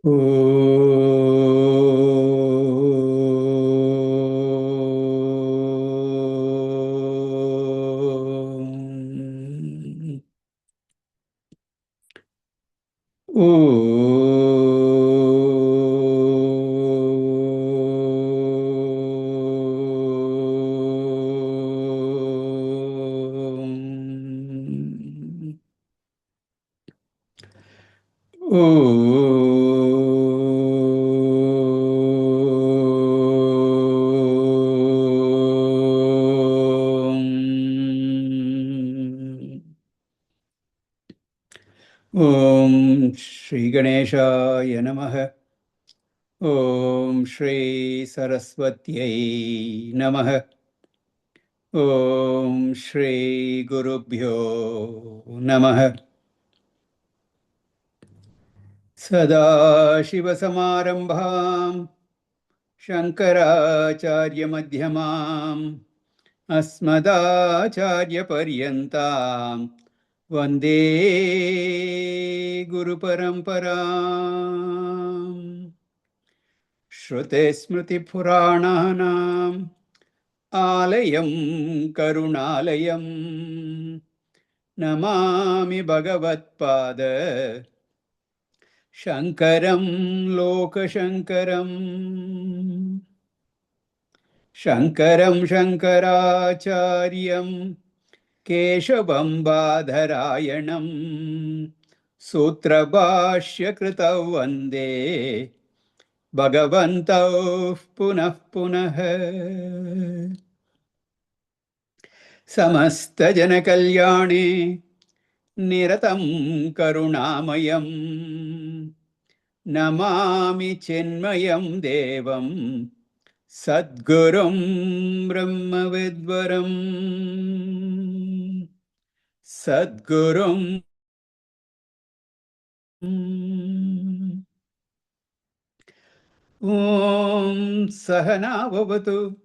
Om Shri Ganeshaya Namaha. Om Shri Saraswatyai Namaha. Om Shri Gurubhyo Namaha. Sadashivasamārambhām Shankaracharya-madhyamām Asmadacharya-paryantāम् Vande Guru-paraṁparām. Shruti-smriti-purāṇānaṁ Ālayam Karuణālayam Namāmi Bhagavatpāda Shankaram Lokashankaram. Shankaram Shankaracharyam Keshavam Badharayanam Sutrabhashya Kritav Vande Bhagavantav Punah Punah. Samasta Jana Kalyane Niratam Karunamayam Namami Chinmayam Devam Sadgurum Brahmavidvaram. Sadgurum. Om Sahana Vavatu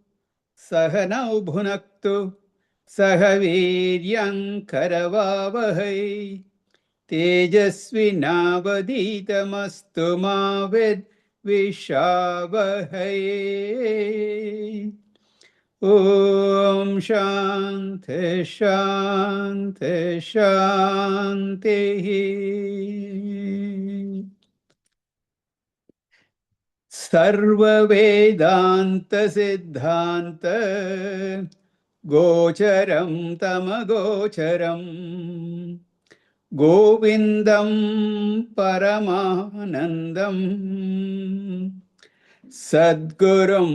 Sahanau Bhunaktu Sahaviryam Karavavahai Tejasvinavaditamastu ma Vishavahai. Om Shanti Shanti Shanti. Sarva Vedanta Siddhanta Gocharam Tamagocharam Govindam Paramanandam Sadgurum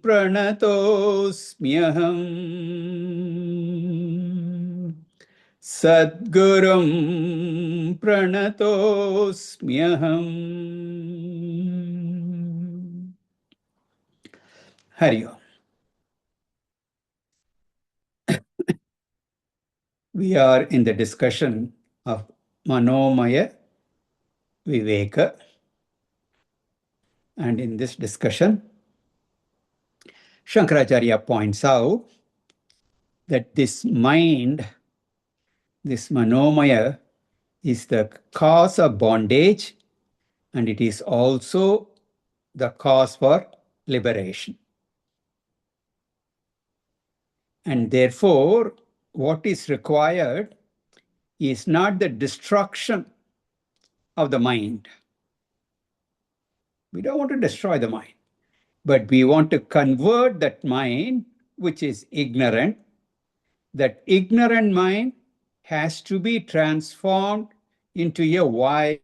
Pranatosmyaham. Sadgurum Pranatosmyaham. Hari Om. We are in the discussion of Manomaya Viveka. And in this discussion, Shankaracharya points out that this mind, this Manomaya, is the cause of bondage, and it is also the cause for liberation. And therefore, what is required is not the destruction of the mind. We don't want to destroy the mind, but we want to convert that mind, which is ignorant. That ignorant mind has to be transformed into a wise.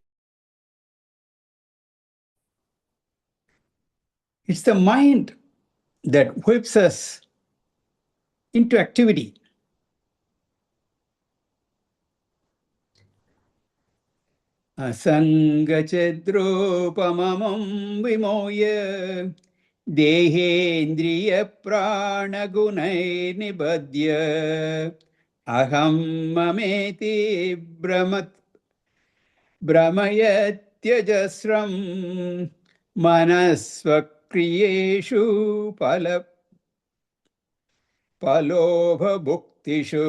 It's the mind that whips us into activity. Asangachedropamamam vimoya dehendriya pranagunai nibadya aham mameti brahmayatyajasram manasvakriyeshu palobha bhuktishu.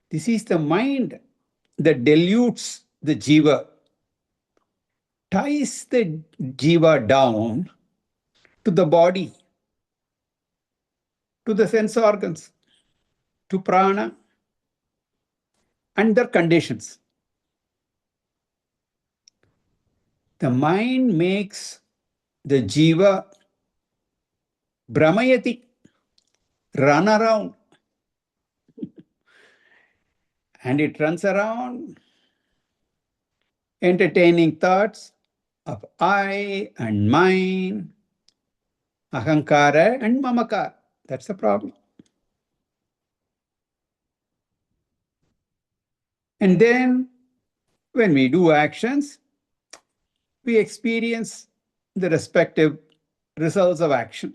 This is the mind that dilutes the jiva. ties the jiva down to the body, to the sense organs, to prana, under conditions. The mind makes the jiva brahmayati, run around. And it runs around entertaining thoughts of I and mine, ahankara and mamakara. That's the problem. And then when we do actions, we experience the respective results of action.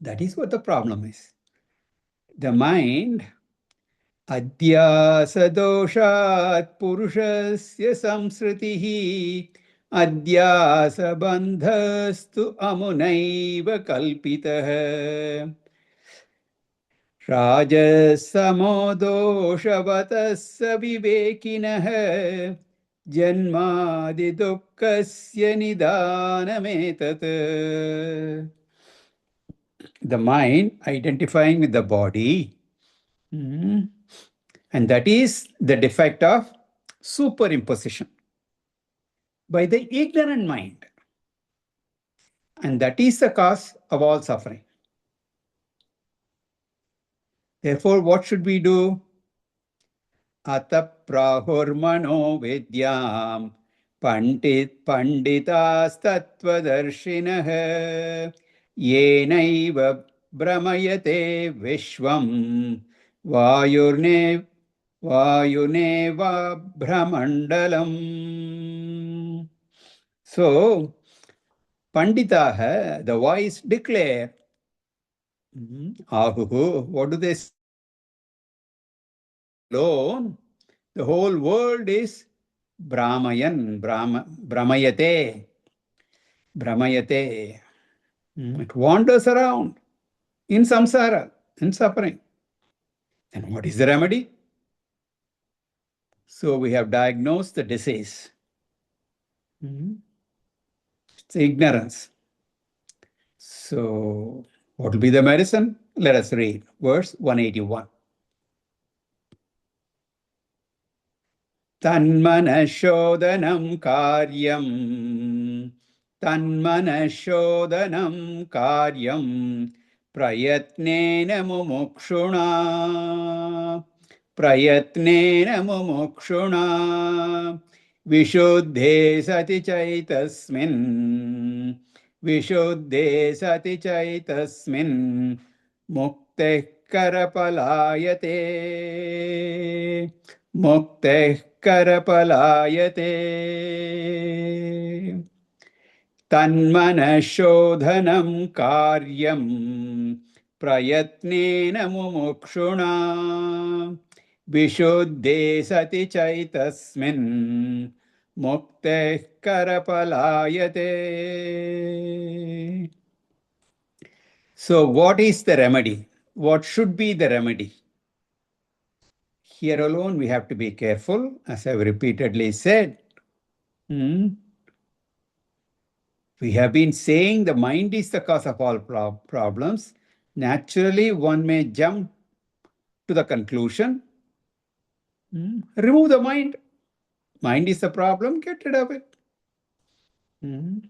That is what the problem is. The mind, adhyasadoshat purushasya samsritihi adhyasabandhastu amunaiva kalpitah rajassamodoshavatassa vivekinah janmadidukasya nidanametat. The mind identifying with the body, and that is the defect of superimposition by the ignorant mind. And that is the cause of all suffering. Therefore, what should we do? Ata prahurmano vidyam panditas tattvadarshinaha yenaiva brahmayate vishvam vayuneva brahmandalam. So, Panditaha, the wise declare, Ahuhu, what do they say? Alone, the whole world is Brahmayate. It wanders around in samsara, in suffering. And what is the remedy? So we have diagnosed the disease. It's ignorance. So what will be the medicine? Let us read verse 181. Tanmanashodhanam karyam prayatnena mumukshuna vishuddhe sati chaitasmin mukteh karpalayate. Tanmanashodhanam karyam prayatnena mumukshuna vishuddhe sati chaitasmin mukteh karapalayate. So what is the remedy? What should be the remedy? Here alone we have to be careful, as I've repeatedly said. We have been saying the mind is the cause of all problems. Naturally, one may jump to the conclusion, remove the mind. Mind is the problem, get rid of it. When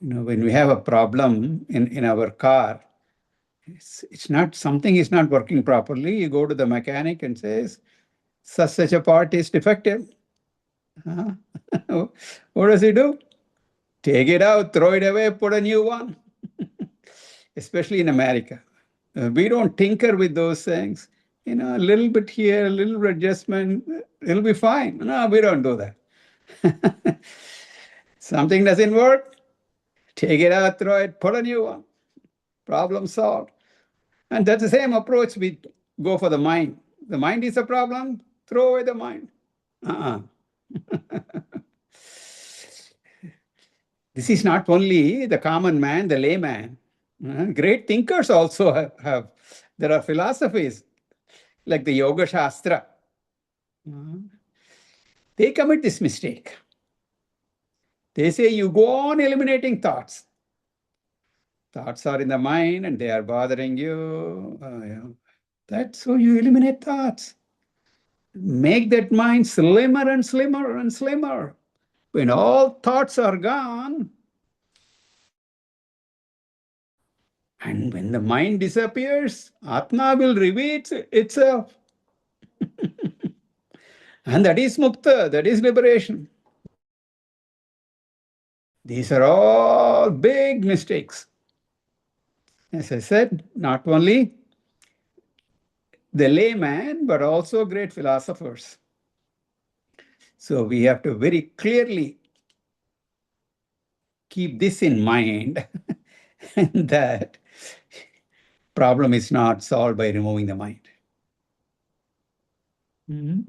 we have a problem in our car, it's not, something is not working properly. You go to the mechanic and says, such a part is defective. What does he do? Take it out, throw it away, put a new one. Especially in America. We don't tinker with those things. A little bit here, a little adjustment, it'll be fine. No, we don't do that. Something doesn't work, take it out, throw it, put a new one. Problem solved. And that's the same approach we go for the mind. The mind is a problem, throw away the mind. This is not only the common man, the layman. Great thinkers also have. There are philosophies like the Yoga Shastra. They commit this mistake. They say you go on eliminating thoughts. Thoughts are in the mind and they are bothering you. That's how you eliminate thoughts. Make that mind slimmer and slimmer and slimmer. When all thoughts are gone, and when the mind disappears, Atma will reveal itself. And that is mukta, that is liberation. These are all big mistakes. As I said, not only the layman, but also great philosophers. So we have to very clearly keep this in mind that problem is not solved by removing the mind. Mm-hmm.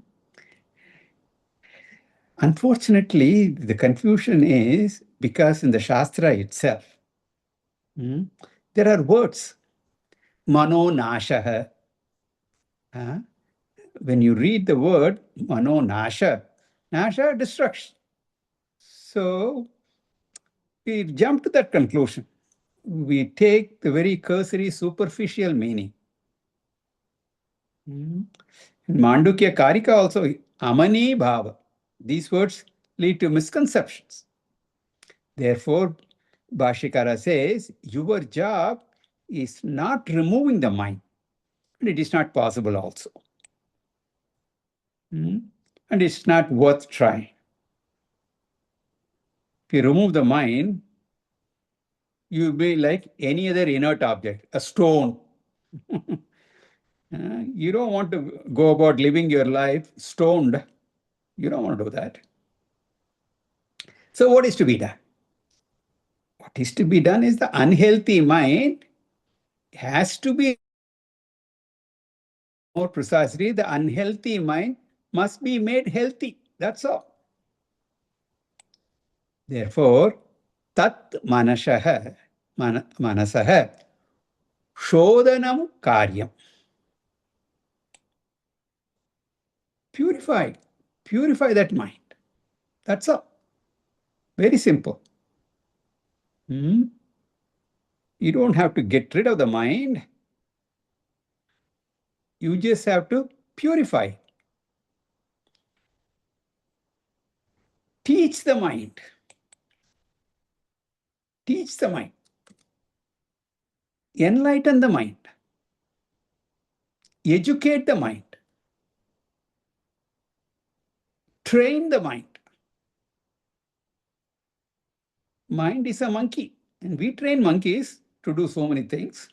Unfortunately, the confusion is because in the Shastra itself, there are words, mano nasha. When you read the word mano nasha, nasha, destruction. So we jump to that conclusion. We take the very cursory, superficial meaning. In Mandukya Karika also, amani bhava. These words lead to misconceptions. Therefore, Bhashikara says, your job is not removing the mind. And it is not possible also. And it's not worth trying. If you remove the mind, you'll be like any other inert object, a stone. You don't want to go about living your life stoned. You don't want to do that. So what is to be done? What is to be done is the unhealthy mind has to be, more precisely, the unhealthy mind must be made healthy. That's all. Therefore, tat manasah shodhanam karyam. Purify that mind. That's all. Very simple. You don't have to get rid of the mind. You just have to purify. Teach the mind. Teach the mind. Enlighten the mind. Educate the mind. Train the mind. Mind is a monkey, and we train monkeys to do so many things.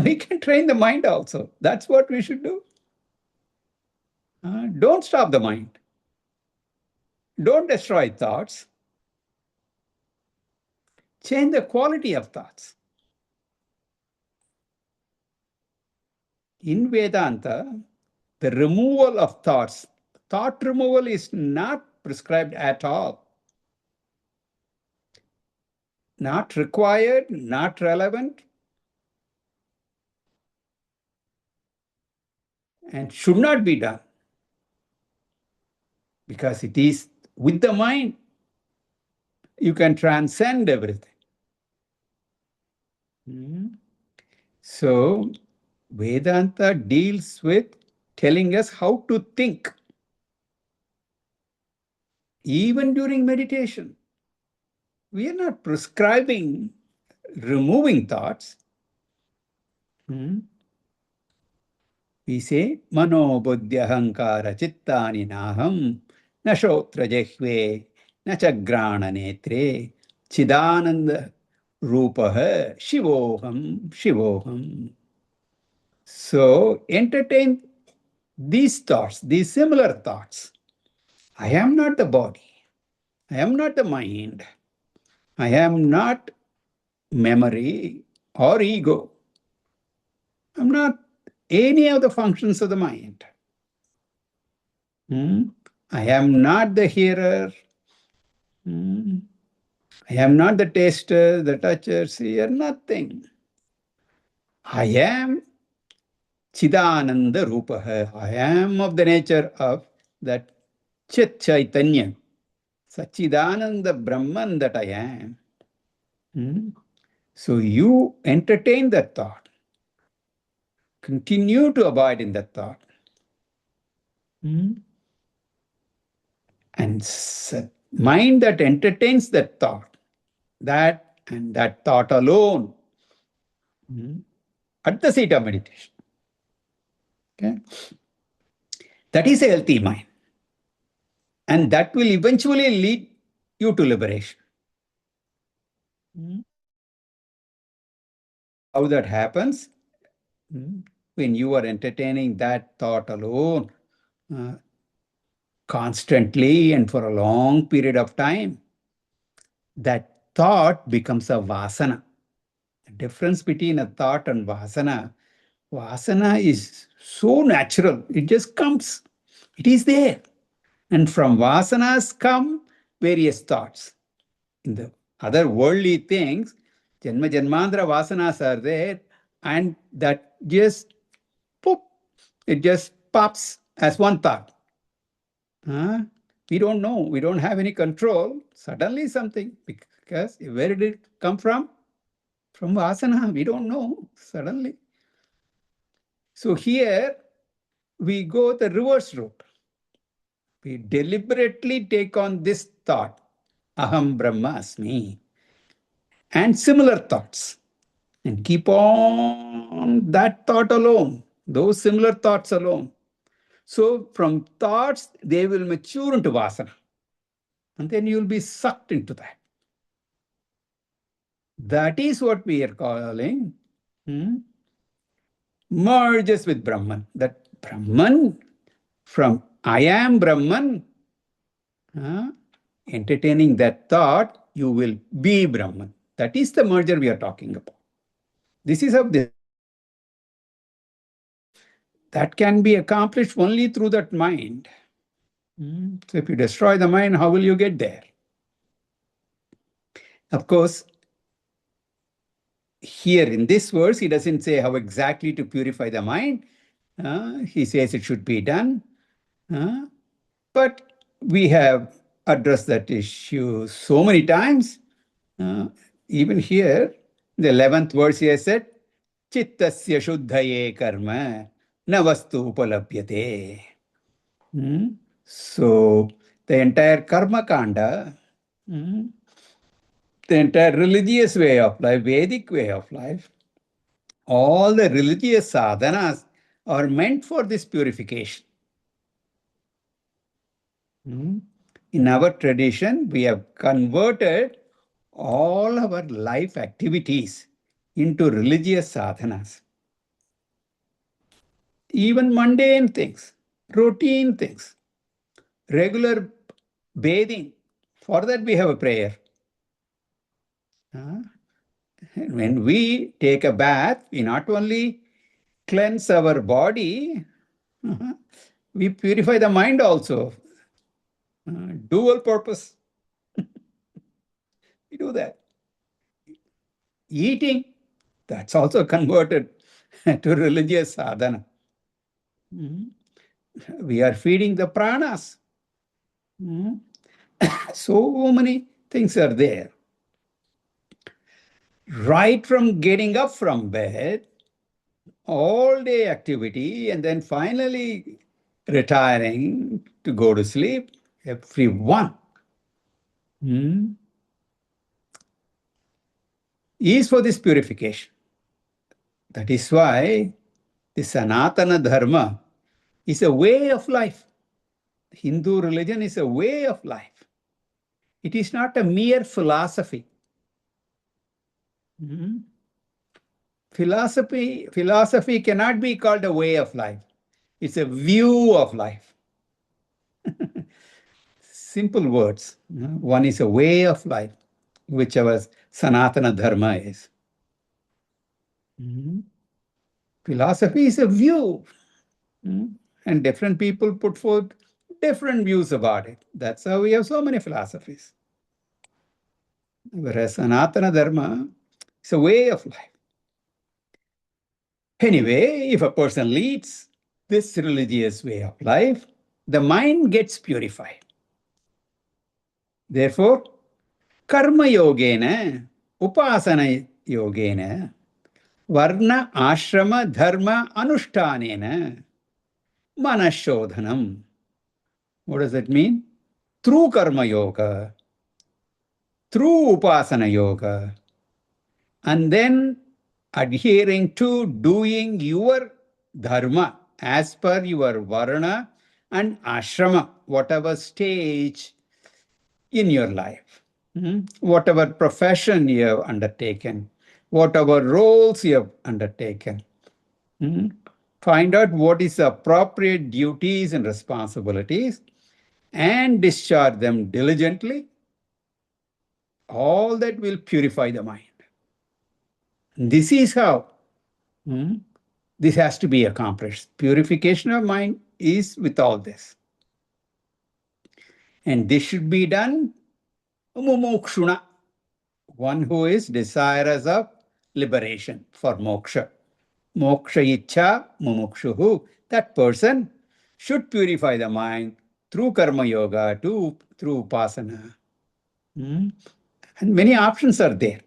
We can train the mind also. That's what we should do. Don't stop the mind. Don't destroy thoughts. Change the quality of thoughts. In Vedanta, the removal of thoughts, thought removal is not prescribed at all. Not required, not relevant, and should not be done. Because it is with the mind, you can transcend everything. So, Vedanta deals with telling us how to think, even during meditation. We are not prescribing removing thoughts. We say, mano buddhya hankara chittani naham, na shotra jehve, na chagrana netre, chidananda rupaha, shivoham, shivoham. So entertain these thoughts, these similar thoughts. I am not the body. I am not the mind. I am not memory or ego. I'm not any of the functions of the mind. I am not the hearer. I am not the taster, the toucher, seer, nothing. I am Chidananda Rupaha. I am of the nature of that Chit Chaitanya, Sachidananda Brahman that I am. So you entertain that thought. Continue to abide in that thought. And mind that entertains that thought, that and that thought alone, at the seat of meditation. Okay? That is a healthy mind. And that will eventually lead you to liberation. How that happens? When you are entertaining that thought alone, constantly and for a long period of time, that thought becomes a vasana. The difference between a thought and vasana is so natural. It just comes. It is there. And from vasanas come various thoughts. In the other worldly things, Janma Janmandra vasanas are there, and that just poof, it just pops as one thought. We don't know. We don't have any control. Suddenly something, because where did it come from? From vasana. We don't know. Suddenly. So here we go the reverse route. We deliberately take on this thought, Aham Brahmasmi, and similar thoughts, and keep on that thought alone, those similar thoughts alone. So from thoughts, they will mature into vasana. And then you'll be sucked into that. That is what we are calling merges with Brahman. That Brahman, from I am Brahman, entertaining that thought, you will be Brahman. That is the merger we are talking about. This is how that can be accomplished only through that mind. So if you destroy the mind, how will you get there? Of course, here in this verse, he doesn't say how exactly to purify the mind. He says it should be done. But we have addressed that issue so many times. Even here, the 11th verse he has said, Chittasya shuddhaye karma na vastu upalabhyate. So the entire karma kanda, the entire religious way of life, Vedic way of life, all the religious sadhanas are meant for this purification. In our tradition, we have converted all our life activities into religious sadhanas. Even mundane things, routine things, regular bathing. For that, we have a prayer. When we take a bath, we not only cleanse our body, we purify the mind also. Dual purpose. We do that. Eating, that's also converted to religious sadhana. We are feeding the pranas. So many things are there. Right from getting up from bed, all day activity, and then finally retiring to go to sleep, everyone is for this purification. That is why the Sanatana Dharma is a way of life. Hindu religion is a way of life. It is not a mere philosophy. Philosophy cannot be called a way of life. It's a view of life. Simple words. One is a way of life, which our Sanatana Dharma is. Philosophy is a view. And different people put forth different views about it. That's how we have so many philosophies. Whereas Sanatana Dharma is a way of life. Anyway, if a person leads this religious way of life, the mind gets purified. Therefore, karma yogena, upasana yogena, varna ashrama dharma anushtanena, manashodhanam. What does that mean? Through karma yoga, through upasana yoga, and then adhering to doing your dharma as per your varna and ashrama, whatever stage in your life, whatever profession you have undertaken, whatever roles you have undertaken. Find out what is the appropriate duties and responsibilities and discharge them diligently. All that will purify the mind. This is how this has to be accomplished. Purification of mind is with all this. And this should be done mumukshuna, one who is desirous of liberation for moksha. Moksha ichcha mumukshuhu. That person should purify the mind through karma yoga, through upasana. And many options are there.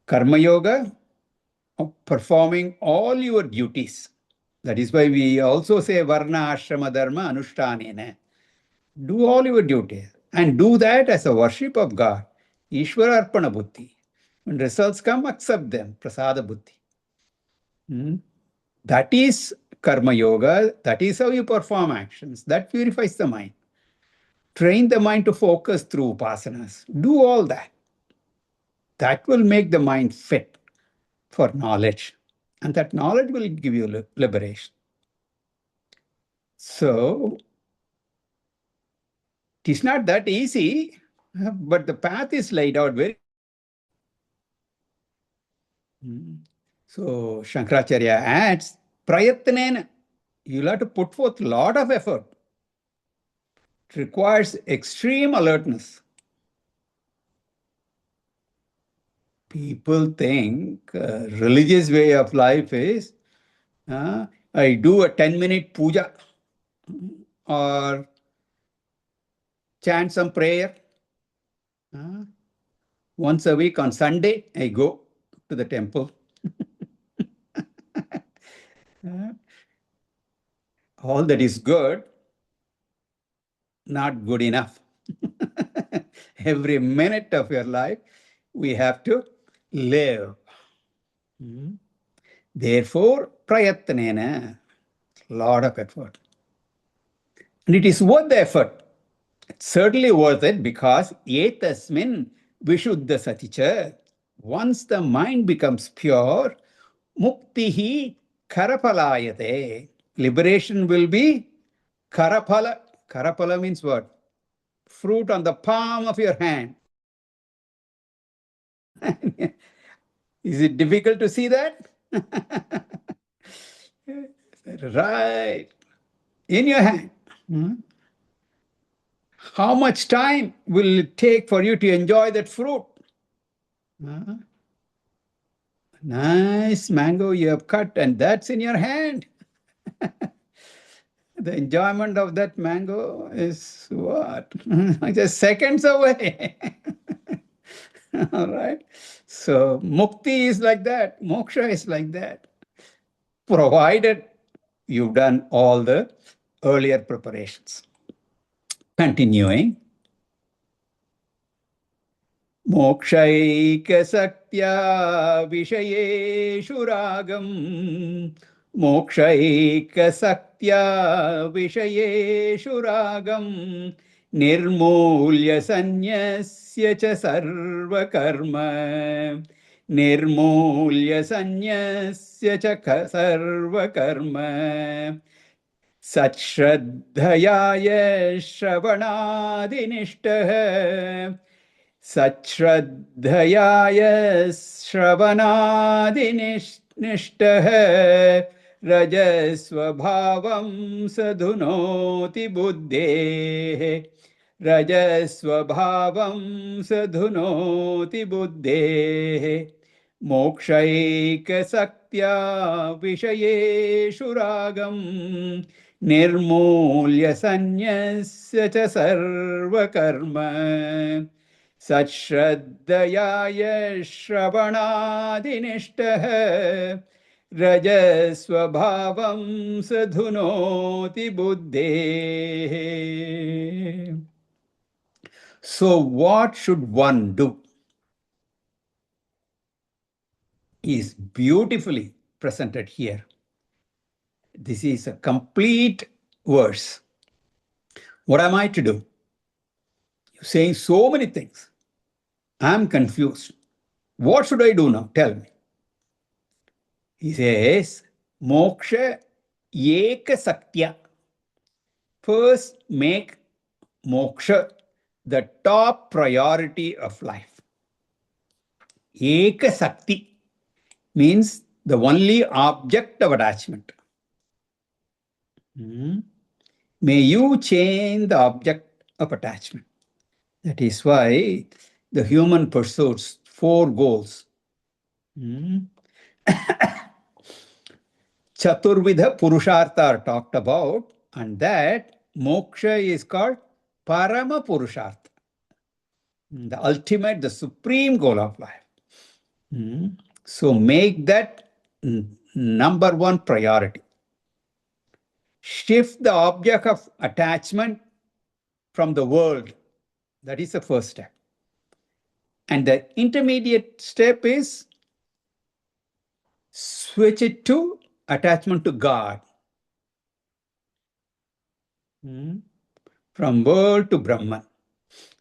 Karma yoga, performing all your duties. That is why we also say varna ashrama dharma anushtanena. Do all your duties and do that as a worship of God. Ishvara arpana buddhi. When results come, accept them. Prasada buddhi. That is karma yoga. That is how you perform actions. That purifies the mind. Train the mind to focus through upasanas. Do all that. That will make the mind fit for knowledge. And that knowledge will give you liberation. So, it is not that easy, but the path is laid out very. So, Shankaracharya adds, prayatnena, you'll have to put forth a lot of effort. It requires extreme alertness. People think religious way of life is, I do a 10-minute puja or chant some prayer. Once a week on Sunday, I go to the temple. All that is good, not good enough. Every minute of your life, we have to live. Therefore, prayatnena, lot of effort. And it is worth the effort. It's certainly worth it because etasmin vishuddha saticha. Once the mind becomes pure, muktihi karapalayate. Liberation will be karapala. Karapala means what? Fruit on the palm of your hand. Is it difficult to see that? Right. In your hand. How much time will it take for you to enjoy that fruit? Nice mango you have cut, and that's in your hand. The enjoyment of that mango is what? Just seconds away. All right. So mukti is like that. Moksha is like that. Provided you've done all the earlier preparations. Continuing. Mokshaikasakya vishayeshu ragam. Mokshaikasakya vishayeshu ragam. Nirmulya sanyasya cha sarva karma. Nirmulya sanyasya cha sarva karma. Satshraddhaya shravanadinishtaha. Satshraddhaya shravanadinishtaha. Rajasvabhavam sadhunoti buddhe. रजस्वभावं सधुनोति बुद्धेः मोक्षैकशक्त्या विषयेषु रागं निर्मूल्य सन्न्यस्य च सर्वकर्म सच्छ्रद्धया श्रवणादिनिष्टः रजस्वभावं सधुनोति बुद्धेः. So what should one do is beautifully presented here. This is a complete verse. What am I to do? You're saying so many things. I'm confused. What should I do now? Tell me. He says, Moksha Eka Saktya. First, make moksha the top priority of life. Eka Sakti means the only object of attachment. May you change the object of attachment. That is why the human pursues 4 goals. Chaturvidha Purushartha are talked about, and that moksha is called Parama Purushartha, the ultimate, the supreme goal of life. So make that number 1 priority. Shift the object of attachment from the world. That is the first step. And the intermediate step is switch it to attachment to God. From world to Brahman.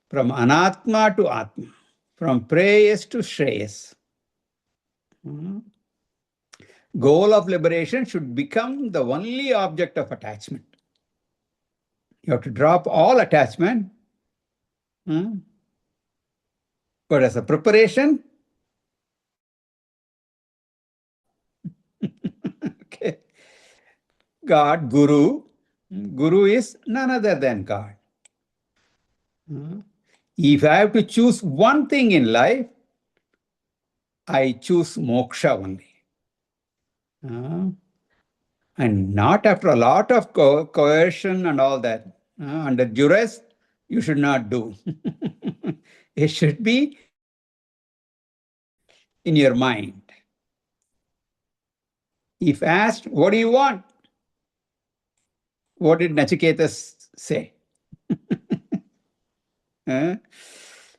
From Anatma to Atma. From Preyas to Shreyas. Goal of liberation should become the only object of attachment. You have to drop all attachment. But as a preparation, okay, God, Guru. Guru is none other than God. If I have to choose one thing in life, I choose moksha only. And not after a lot of coercion and all that. Under duress, you should not do. It should be in your mind. If asked, what do you want? What did Nachiketas say?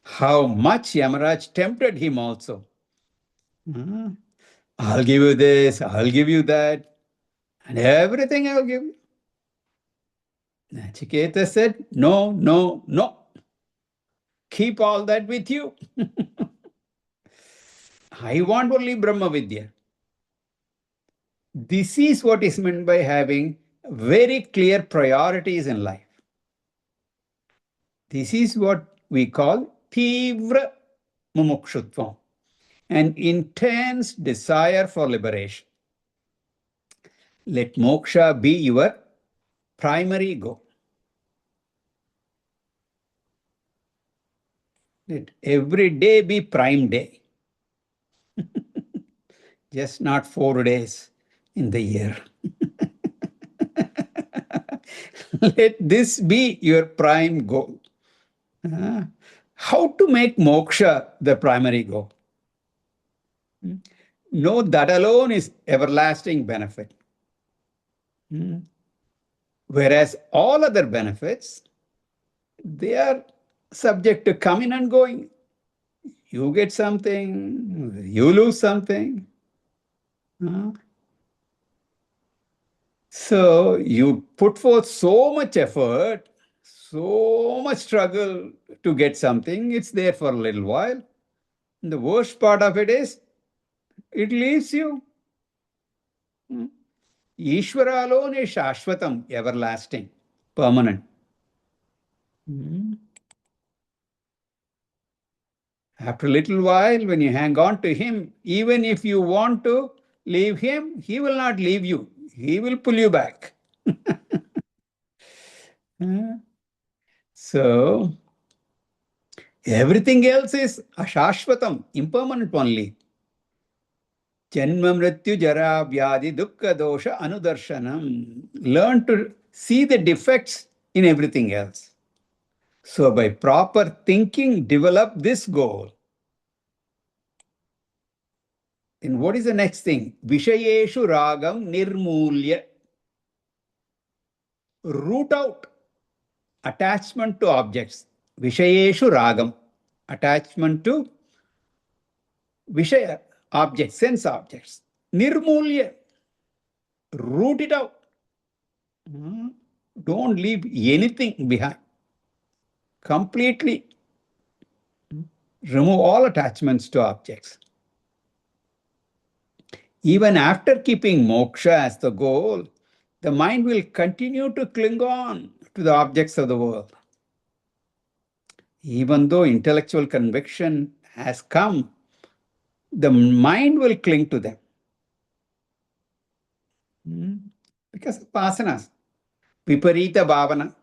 How much Yamaraj tempted him also. I'll give you this, I'll give you that, and everything I'll give you. Nachiketa said, no, no, no. Keep all that with you. I want only Brahma Vidya. This is what is meant by having very clear priorities in life. This is what we call Tivra Mumukshutvam, an intense desire for liberation. Let moksha be your primary goal. Let every day be prime day. Just not 4 days in the year. Let this be your prime goal. How to make moksha the primary goal? No, that alone is everlasting benefit. Whereas all other benefits, they are subject to coming and going. You get something, you lose something. So you put forth so much effort, so much struggle to get something, it's there for a little while. And the worst part of it is, it leaves you. Ishvara alone is shashvatam, everlasting, permanent. After a little while, when you hang on to him, even if you want to leave him, he will not leave you. He will pull you back. So, everything else is ashashvatam, impermanent only. Janma mrityu jara vyadi dukkha dosha anudarshanam. Learn to see the defects in everything else. So, by proper thinking, develop this goal. And what is the next thing? Vishayeshu ragam nirmulya. Root out attachment to objects. Vishayeshu ragam. Attachment to Vishaya, objects, sense objects. Nirmulya. Root it out. Don't leave anything behind. Completely remove all attachments to objects. Even after keeping moksha as the goal, the mind will continue to cling on to the objects of the world. Even though intellectual conviction has come, the mind will cling to them. Because of vasanas. Viparita bhavana.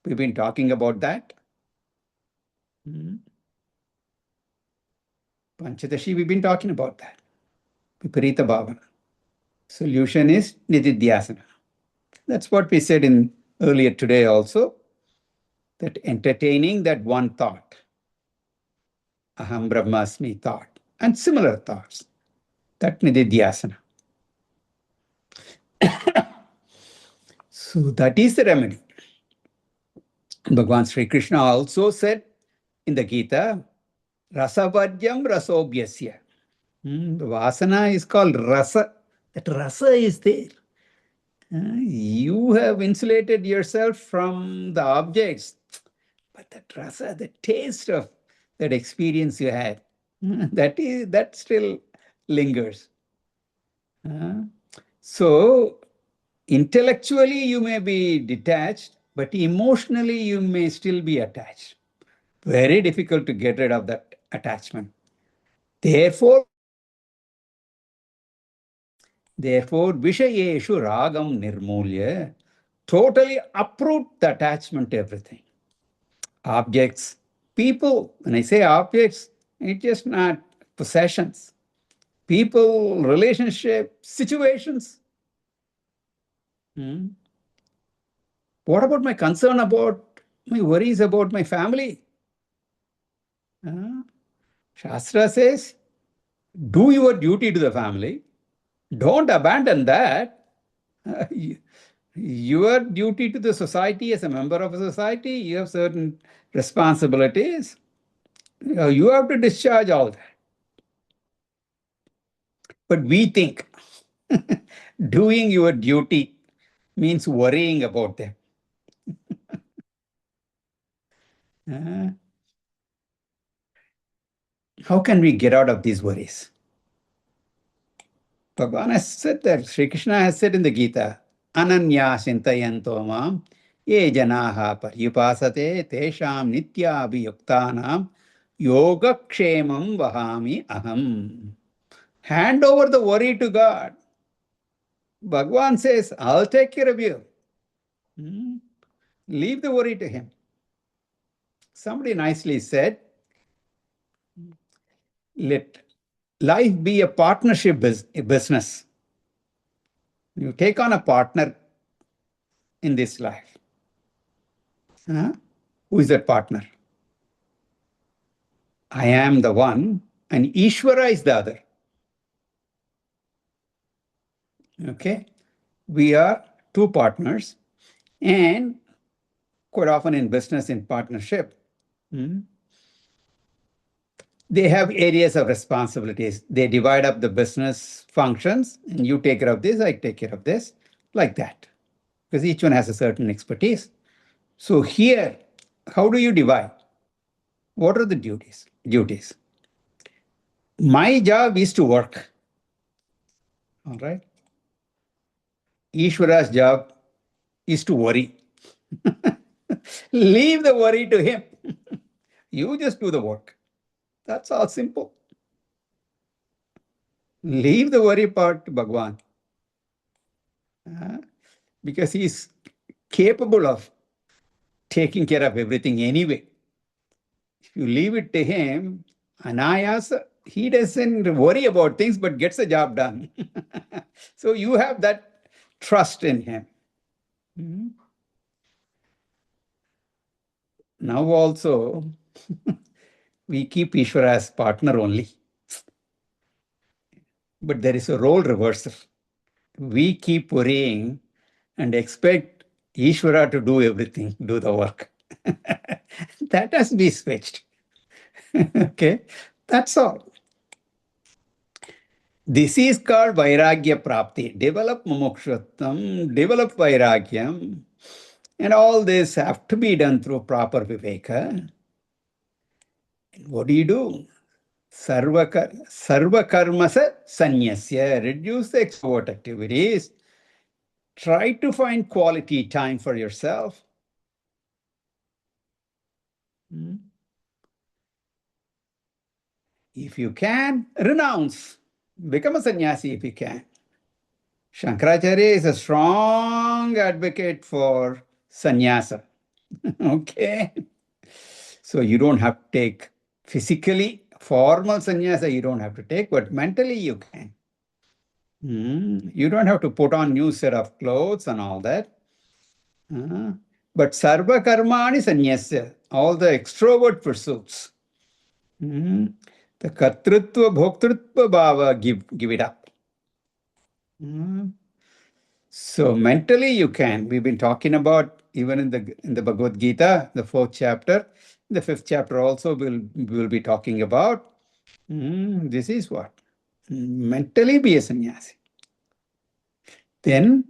We've been talking about that. Panchadashi, we've been talking about that. Viparita bhavana. Solution is nididhyasana. That's what we said in earlier today also, that entertaining that one thought, aham brahmasmi thought, and similar thoughts, that nididhyasana. So that is the remedy. Bhagavan Sri Krishna also said in the Gita, rasavadyam rasobhyasya. The vasana is called rasa. That rasa is there. You have insulated yourself from the objects, but that rasa, the taste of that experience you had, that still lingers. So intellectually you may be detached, but emotionally you may still be attached. Very difficult to get rid of that attachment. Therefore, Vishayeshu ragam nirmulya, totally uproot the attachment to everything. Objects, people, when I say objects, it's just not possessions. People, relationships, situations. What about my concern about, my worries about my family? Shastra says, do your duty to the family. Don't abandon that. Your duty to the society as a member of a society, you have certain responsibilities. You have to discharge all that. But we think doing your duty means worrying about them. How can we get out of these worries? Bhagavan has said that, Sri Krishna has said in the Gita, Ananya Sintayanto Mam, Ye Janaha Paryupasate, Tesham Nitya Abhiyuktanam, Yoga Kshemam Vahami Aham. Hand over the worry to God. Bhagavan says, I'll take care of you. Leave the worry to him. Somebody nicely said, let life be a partnership business. You take on a partner in this life. Who is that partner? I am the one, and Ishvara is the other. Okay? We are two partners, and quite often in business, in partnership, they have areas of responsibilities. They divide up the business functions, and you take care of this, I take care of this, like that. Because each one has a certain expertise. So here, how do you divide? What are the duties? My job is to work. All right? Ishvara's job is to worry. Leave the worry to him. You just do the work. That's all simple. Leave the worry part to Bhagwan. Because he's capable of taking care of everything anyway. If you leave it to him, anayasa, he doesn't worry about things but gets the job done. So you have that trust in him. Now also, we keep Ishvara as partner only. But there is a role reversal. We keep worrying and expect Ishvara to do everything, do the work. That has to be switched. Okay, that's all. This is called Vairagya Prapti. Develop Mumukshutvam, develop Vairagyam, and all this have to be done through proper Viveka. And what do? Sarva karmasa sanyasya. Reduce the extrovert activities. Try to find quality time for yourself. If you can, renounce. Become a sannyasi if you can. Shankaracharya is a strong advocate for sannyasa. Okay? So you don't have to take physically, formal sannyasa you don't have to take, but mentally you can. You don't have to put on new set of clothes and all that. But sarva karmani sannyasya, all the extrovert pursuits. The kartrutva bhoktritva bhava, give it up. So mentally you can. We've been talking about even in the Bhagavad Gita, the 4th chapter, the 5th chapter also we'll be talking about. This is what? Mentally be a sannyasi. Then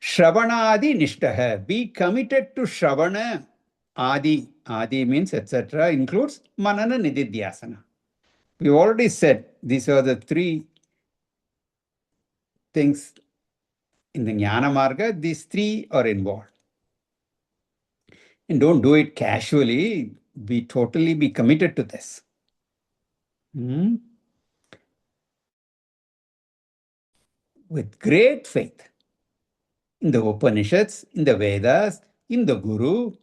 Shravanadi Nishtaha. Be committed to Shravana. Adi means etc. includes Manana Nididhyasana. We already said these are the 3 things in the Jnana Marga. These 3 are involved. And don't do it casually. Be committed to this. With great faith in the Upanishads, in the Vedas, in the Guru,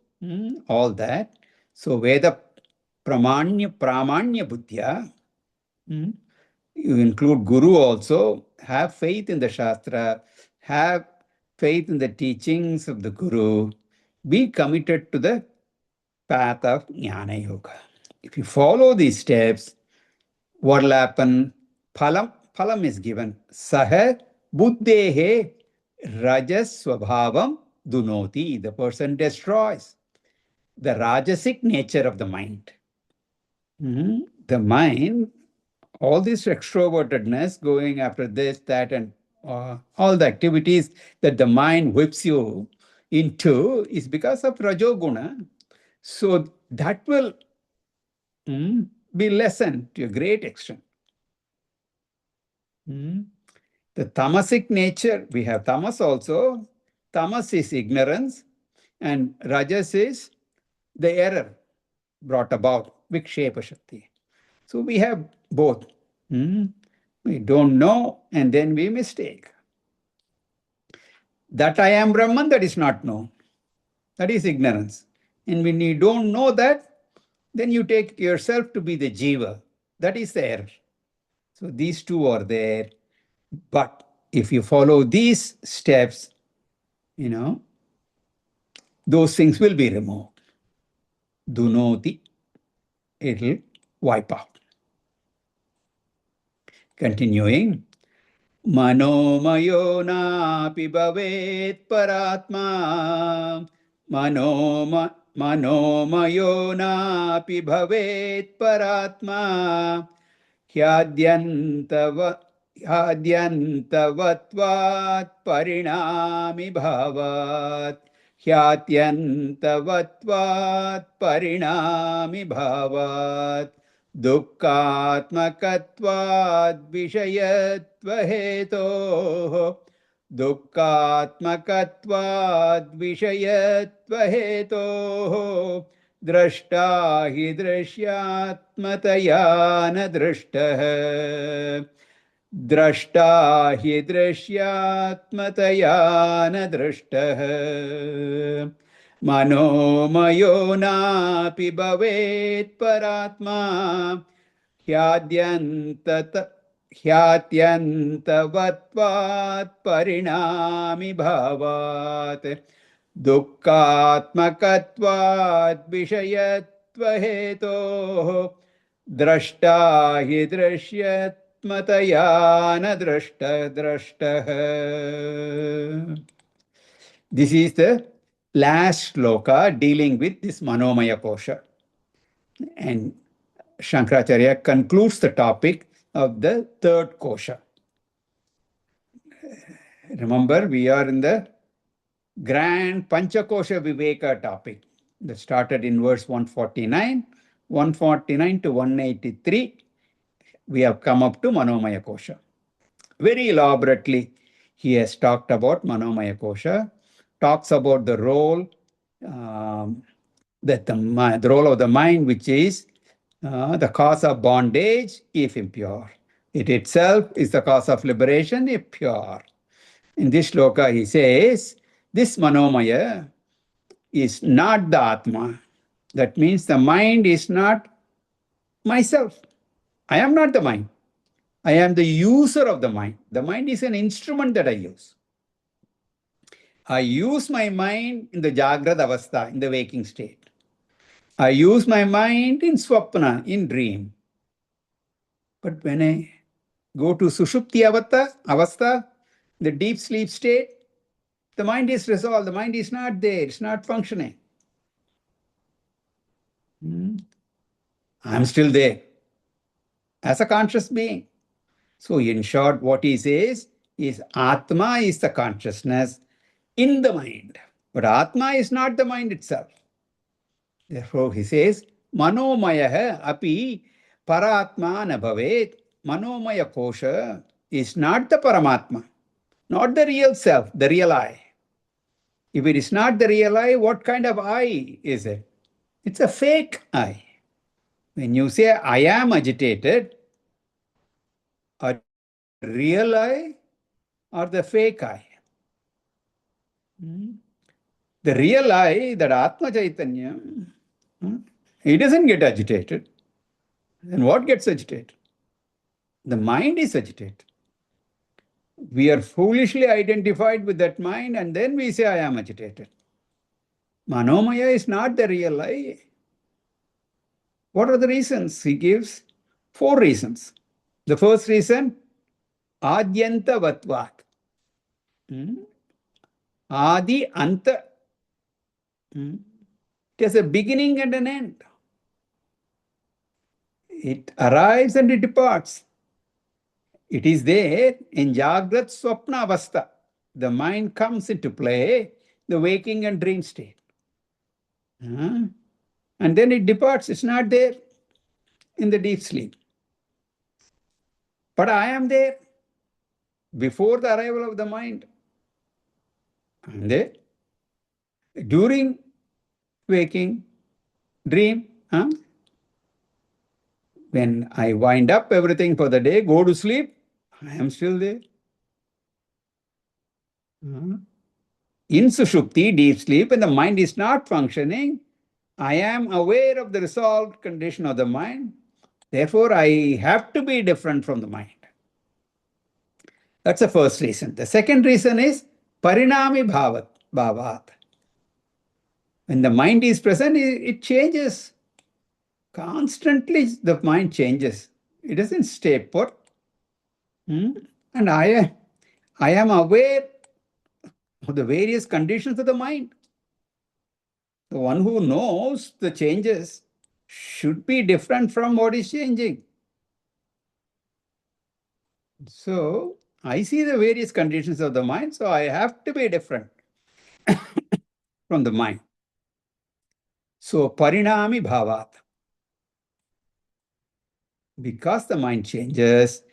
all that. So Veda Pramanya Buddhya. You include Guru also. Have faith in the Shastra. Have faith in the teachings of the Guru. Be committed to the path of Jnana Yoga. If you follow these steps, what will happen? Phalam is given. Saha buddhehe rajas swabhavam dunoti. The person destroys the rajasic nature of the mind. The mind, all this extrovertedness, going after this, that, and all the activities that the mind whips you into is because of Rajoguna. So that will be lessened to a great extent. The tamasic nature, we have tamas also. Tamas is ignorance, and rajas is the error brought about, vikshepa shakti. So we have both. We don't know, and then we mistake. That I am Brahman, that is not known. That is ignorance. And when you don't know that, then you take yourself to be the jiva. That is the error. So these 2 are there. But if you follow these steps, those things will be removed. Dunoti, it'll wipe out. Continuing. Manomayo napi bhavet paratma. Manomayo napi bhavet paratma. Hyadyantavattvat parinami bhavat. Hyadyantavattvat parinami bhavat. Dukkhatmakatvad vishayatva hetoh. Dukkhatmakatvad vishayatva hetoh. Drashta hi drishyatmataya na drashtah. Drashta hi drishyatmataya na drashtah. Manomayo napi bhavet paratma ह्यात्यन्तवत्वात् परिणामि भावात् दुःखात्मकत्वात् विषयत्वहेतोः द्रष्टा हि दृश्यत्मतया न द्रष्टः. This is the last shloka dealing with this Manomaya Kosha. And Shankaracharya concludes the topic of the third kosha. Remember, we are in the grand Panchakosha Viveka topic that started in verse 149. 149 to 183, we have come up to Manomaya Kosha. Very elaborately, he has talked about Manomaya Kosha, talks about the role, that the role of the mind, which is the cause of bondage if impure. It itself is the cause of liberation if pure. In this shloka, he says, this Manomaya is not the Atma. That means the mind is not myself. I am not the mind. I am the user of the mind. The mind is an instrument that I use. I use my mind in the Jagrad Avastha, in the waking state. I use my mind in Swapna, in dream. But when I go to Sushupti Avastha, the deep sleep state, the mind is resolved. The mind is not there. It's not functioning. I'm still there as a conscious being. So in short, what he says is Atma is the consciousness in the mind. But Atma is not the mind itself. Therefore, he says, Manomaya api paratma na bhavet. Manomaya kosha is not the Paramatma, not the real self, the real I. If it is not the real I, what kind of I is it? It's a fake I. When you say I am agitated, are you the real I or the fake I? The real I, that Atma Chaitanya, he doesn't get agitated. Then what gets agitated? The mind is agitated. We are foolishly identified with that mind and then we say, I am agitated. Manomaya is not the real I. What are the reasons? He gives 4 reasons. The first reason, Adyantavatvat. Adi Anta. It has a beginning and an end. It arrives and it departs. It is there in Jagrat Swapna Avastha. The mind comes into play, the waking and dream state. And then it departs. It's not there in the deep sleep. But I am there before the arrival of the mind. I am there during waking, dream. When I wind up everything for the day, go to sleep, I am still there. In Sushupti, deep sleep, when the mind is not functioning, I am aware of the resolved condition of the mind. Therefore, I have to be different from the mind. That's the first reason. The second reason is Parinami Bhavat. When the mind is present, it changes. Constantly, the mind changes. It doesn't stay put. And I am aware of the various conditions of the mind. The one who knows the changes should be different from what is changing. So I see the various conditions of the mind, so I have to be different from the mind. So Parinami Bhavat. Because the mind changes,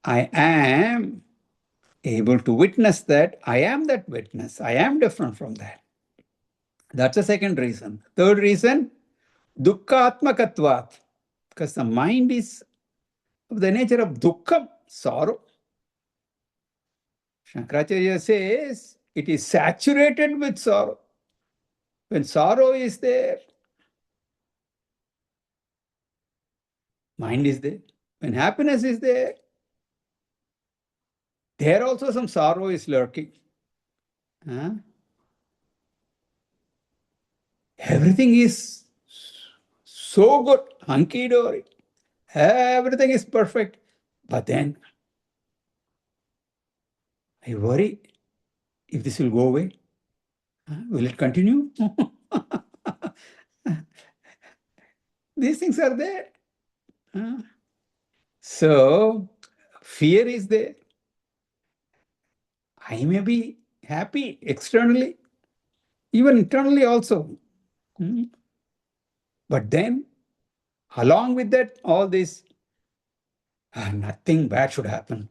I am able to witness that. I am that witness. I am different from that. That's the second reason. Third reason, Dukkhatmakatvat. Because the mind is of the nature of dukkha, sorrow. Shankaracharya says it is saturated with sorrow. When sorrow is there, mind is there. When happiness is there, there also some sorrow is lurking. Huh? Everything is so good, hunky dory. Everything is perfect. But then I worry if this will go away. Will it continue? These things are there. So, fear is there. I may be happy externally, even internally also. But then, along with that, all this, nothing bad should happen.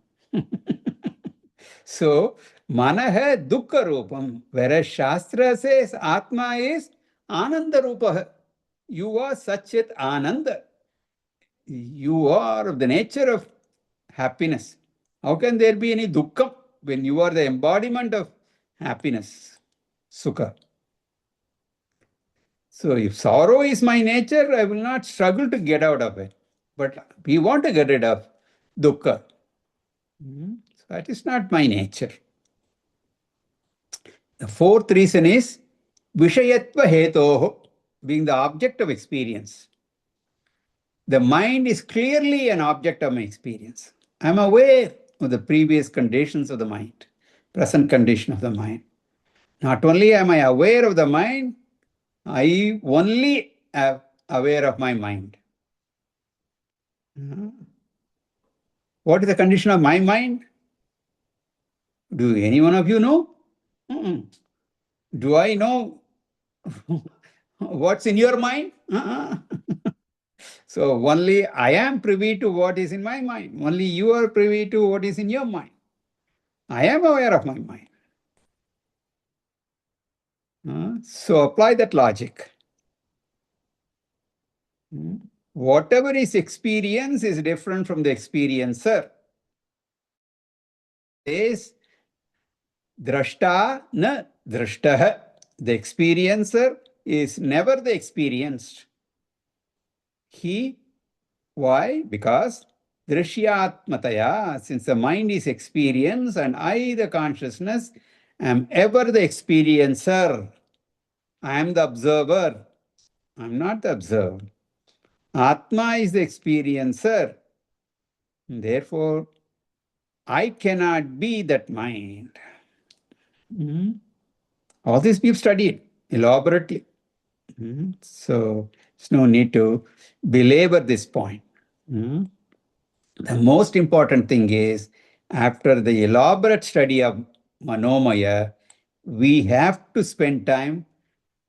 So, mana hai dukkha rupam, whereas Shastra says Atma is ananda rupa. You are Satchit Ananda. You are of the nature of happiness. How can there be any dukkha when you are the embodiment of happiness, sukha? So if sorrow is my nature, I will not struggle to get out of it. But we want to get rid of dukkha. So that is not my nature. The fourth reason is Vishayatva hetoho, being the object of experience. The mind is clearly an object of my experience. I'm aware of the previous conditions of the mind, present condition of the mind. Not only am I aware of the mind, I only am aware of my mind. What is the condition of my mind? Do any one of you know? Do I know what's in your mind? So only I am privy to what is in my mind. Only you are privy to what is in your mind. I am aware of my mind. So apply that logic. Whatever is experience is different from the experiencer. Is drashta na drashtah. The experiencer is never the experienced. Why? Because drishyatmataya, since the mind is experience and I, the consciousness, am ever the experiencer. I am the observer. I am not the observer. Atma is the experiencer. Therefore, I cannot be that mind. All this we've studied elaborately. So, there's no need to belabor this point. The most important thing is, after the elaborate study of Manomaya, we have to spend time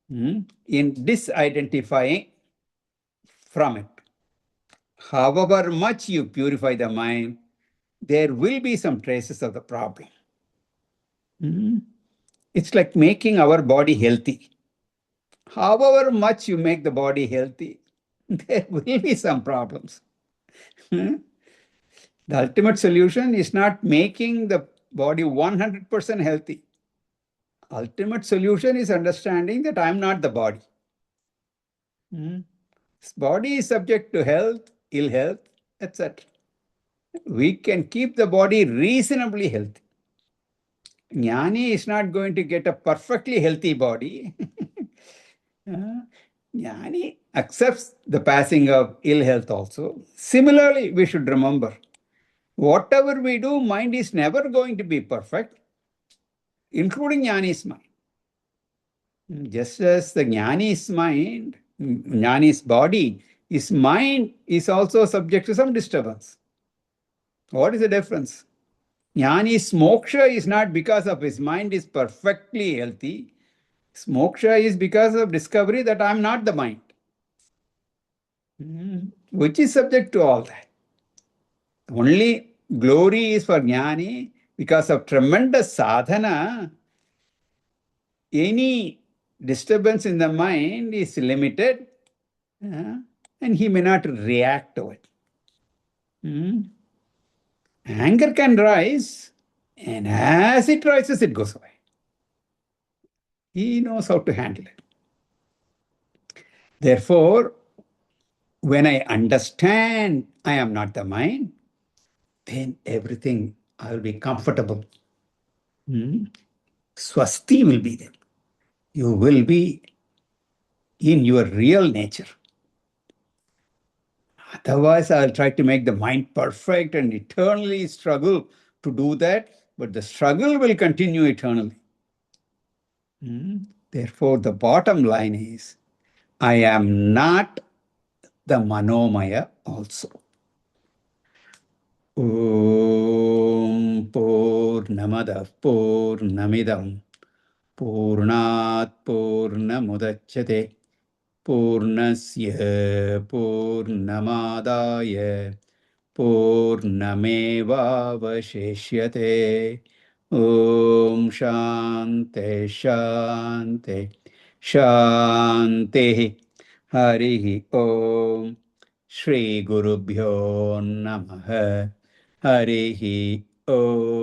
in disidentifying from it. However much you purify the mind, there will be some traces of the problem. It's like making our body healthy. However much you make the body healthy, there will be some problems. The ultimate solution is not making the body 100% healthy. Ultimate solution is understanding that I'm not the body. This body is subject to health, ill health, etc. We can keep the body reasonably healthy. Jnani is not going to get a perfectly healthy body. Jnani accepts the passing of ill health also. Similarly, we should remember, whatever we do, mind is never going to be perfect, including Jnani's mind. Just as the Jnani's mind, Jnani's body, his mind is also subject to some disturbance. What is the difference? Jnani's moksha is not because of his mind is perfectly healthy. His moksha is because of discovery that I'm not the mind, which is subject to all that. Only glory is for Jnani because of tremendous sadhana. Any disturbance in the mind is limited and he may not react to it. Anger can rise, and as it rises, it goes away. He knows how to handle it. Therefore, when I understand I am not the mind, then everything I will be comfortable. Swasti will be there. You will be in your real nature. Otherwise, I'll try to make the mind perfect and eternally struggle to do that, but the struggle will continue eternally. Therefore, the bottom line is, I am not the Manomaya also. Om Purnamada Purnamidam Purnat Purnamudachyate Purnasya Purnamadaya Purnamevavashishyate. Om Shante Shante Shanti. Hari Om. Shri Gurubhyo Namaha. Hari Om.